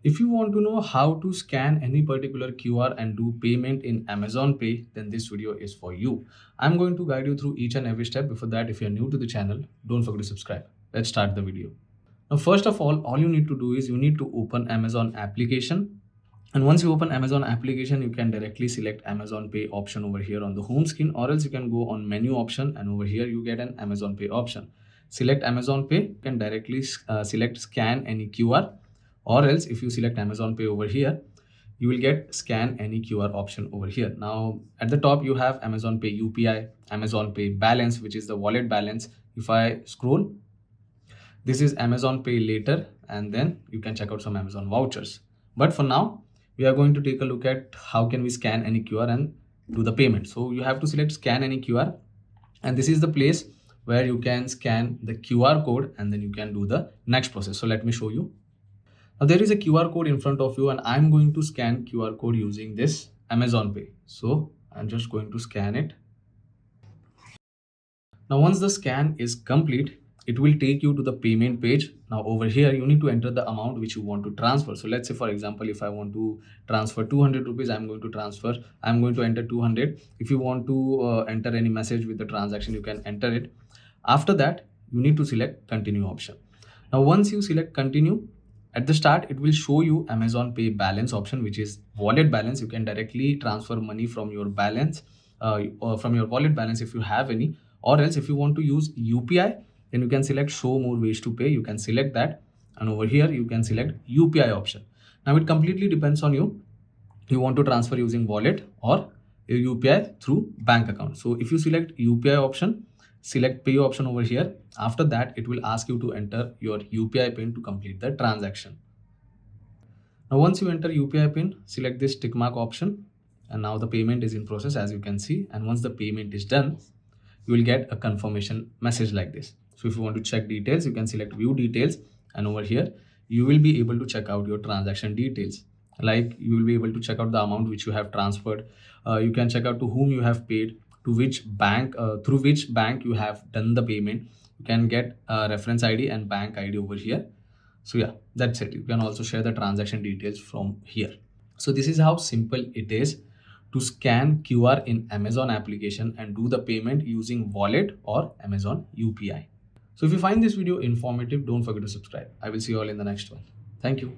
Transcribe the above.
If you want to know how to scan any particular QR and do payment in Amazon Pay, then this video is for you. I'm going to guide you through each and every step. Before that, if you're new to the channel, don't forget to subscribe. Let's start the video. Now, first of all you need to do is you need to open Amazon application. And once you open Amazon application, you can directly select Amazon Pay option over here on the home screen, or else you can go on menu option and over here you get an Amazon Pay option. Select Amazon Pay, you can directly select scan any QR, or else if you select Amazon Pay over here, you will get scan any QR option over here. Now at the top you have Amazon Pay UPI, Amazon Pay balance, which is the wallet balance. If I scroll, this is Amazon Pay later, and then you can check out some Amazon vouchers. But for now, we are going to take a look at how can we scan any QR and do the payment. So you have to select scan any QR, and this is the place where you can scan the QR code and then you can do the next process. So let me show you. Now there is a QR code in front of you, and I'm going to scan QR code using this Amazon Pay. So I'm just going to scan it. Now once the scan is complete, it will take you to the payment page. Now over here you need to enter the amount which you want to transfer. So let's say, for example, if I want to transfer 200 rupees, I'm going to enter 200. If you want to enter any message with the transaction, you can enter it. After that, you need to select continue option. Now once you select continue, at the start it will show you Amazon Pay balance option, which is wallet balance. You can directly transfer money from your balance or from your wallet balance if you have any, or else if you want to use UPI, then you can select show more ways to pay. You can select that, and over here you can select UPI option. Now it completely depends on you. You want to transfer using wallet or UPI through bank account. So if you select UPI option, select pay option over here. After that, it will ask you to enter your UPI pin to complete the transaction. Now once you enter UPI pin, select this tick mark option, and now the payment is in process, as you can see. And once the payment is done, you will get a confirmation message like this. So if you want to check details, you can select view details, and over here you will be able to check out your transaction details. Like you will be able to check out the amount which you have transferred. You can check out to whom you have paid, to which bank, through which bank you have done the payment. You can get a reference ID and bank ID over here. So yeah, that's it. You can also share the transaction details from here. So this is how simple it is to scan QR in Amazon application and do the payment using wallet or Amazon UPI. So if you find this video informative, don't forget to subscribe. I will see you all in the next one. Thank you.